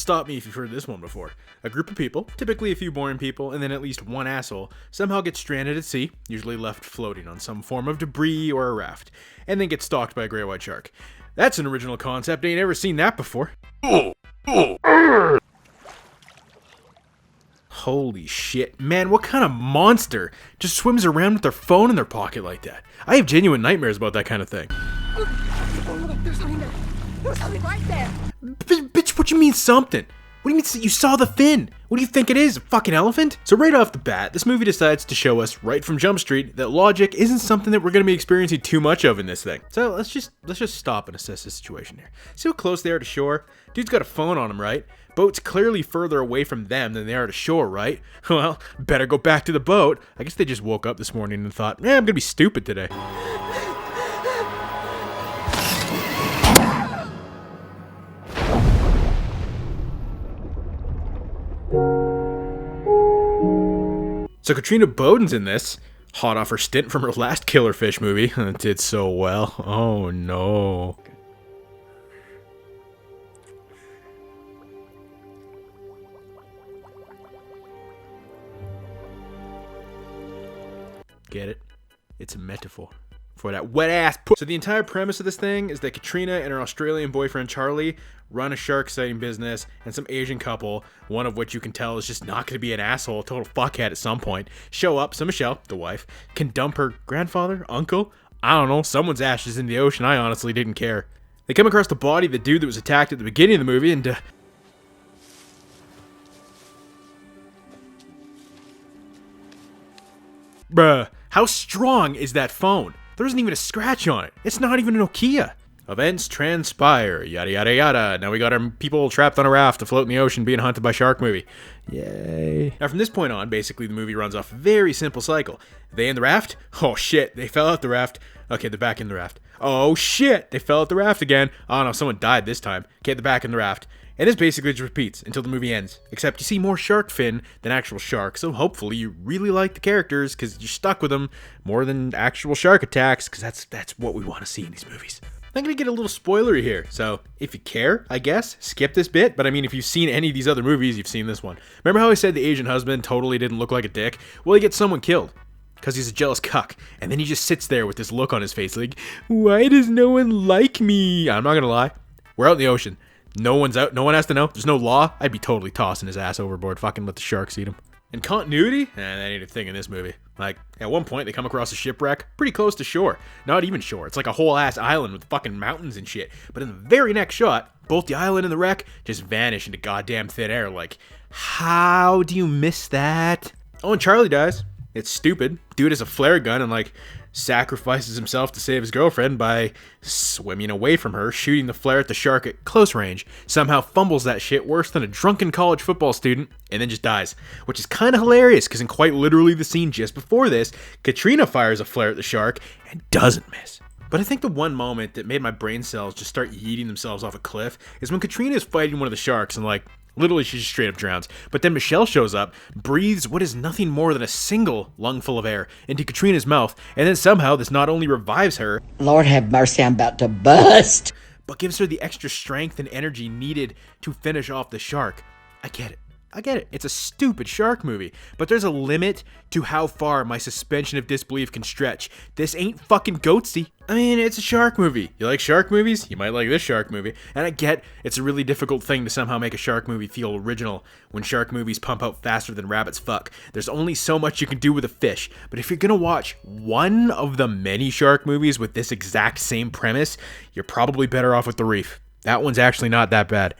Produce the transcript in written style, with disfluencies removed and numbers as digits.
stop me if you've heard this one before. A group of people, typically a few boring people, and then at least one asshole, somehow get stranded at sea, usually left floating on some form of debris or a raft, and then get stalked by a great white shark. That's an original concept, ain't ever seen that before. Holy shit, man, what kind of monster just swims around with their phone in their pocket like that? I have genuine nightmares about that kind of thing. Look, there's something there. There's something right there. Bitch, what you mean something? What do you mean you saw the fin? What do you think it is, a fucking elephant? So right off the bat, this movie decides to show us right from Jump Street that logic isn't something that we're going to be experiencing too much of in this thing. So let's just stop and assess the situation here. See how close they are to shore? Dude's got a phone on him, right? Boat's clearly further away from them than they are to shore, right? Well, better go back to the boat. I guess they just woke up this morning and thought, I'm gonna be stupid today. So Katrina Bowden's in this, hot off her stint from her last Killer Fish movie. It did so well. Oh no. Get it? It's a metaphor for that wet ass So the entire premise of this thing is that Katrina and her Australian boyfriend Charlie run a shark sighting business, and some Asian couple, one of which you can tell is just not going to be an asshole, a total fuckhead at some point, show up so Michelle, the wife, can dump her grandfather, uncle, I don't know, someone's ashes in the ocean. I honestly didn't care. They come across the body of the dude that was attacked at the beginning of the movie, and bruh, how strong is that phone? There isn't even a scratch on it. It's not even a Nokia. Events transpire, yada yada yada. Now we got our people trapped on a raft afloat in the ocean being hunted by shark movie. Yay. Now from this point on, basically the movie runs off a very simple cycle. They in the raft? Oh shit, they fell out the raft. Okay, they're back in the raft. Oh shit, they fell out the raft again. Oh no, someone died this time. Okay, they're back in the raft. And this basically just repeats until the movie ends. Except you see more shark fin than actual shark, so hopefully you really like the characters because you're stuck with them more than actual shark attacks, because that's what we want to see in these movies. I'm going to get a little spoilery here, so if you care, I guess, skip this bit, but I mean, if you've seen any of these other movies, you've seen this one. Remember how I said the Asian husband totally didn't look like a dick? Well, he gets someone killed, because he's a jealous cuck, and then he just sits there with this look on his face like, why does no one like me? I'm not going to lie, we're out in the ocean. No one's out, no one has to know, there's no law. I'd be totally tossing his ass overboard, fucking let the sharks eat him. And continuity? That ain't a thing in this movie. Like, at one point, they come across a shipwreck pretty close to shore. Not even shore. It's like a whole ass island with fucking mountains and shit. But in the very next shot, both the island and the wreck just vanish into goddamn thin air. Like, how do you miss that? Oh, and Charlie dies. It's stupid. Dude has a flare gun and, like, sacrifices himself to save his girlfriend by swimming away from her, shooting the flare at the shark at close range, somehow fumbles that shit worse than a drunken college football student, and then just dies. Which is kind of hilarious, because in quite literally the scene just before this, Katrina fires a flare at the shark and doesn't miss. But I think the one moment that made my brain cells just start yeeting themselves off a cliff is when Katrina is fighting one of the sharks and, like, literally she just straight up drowns. But then Michelle shows up, breathes what is nothing more than a single lungful of air into Katrina's mouth, and then somehow this not only revives her, Lord have mercy, I'm about to bust, but gives her the extra strength and energy needed to finish off the shark. I get it. It's a stupid shark movie, but there's a limit to how far my suspension of disbelief can stretch. This ain't fucking Goatsy. I mean, it's a shark movie. You like shark movies? You might like this shark movie. And I get it's a really difficult thing to somehow make a shark movie feel original when shark movies pump out faster than rabbits fuck. There's only so much you can do with a fish. But if you're gonna watch one of the many shark movies with this exact same premise, you're probably better off with The Reef. That one's actually not that bad.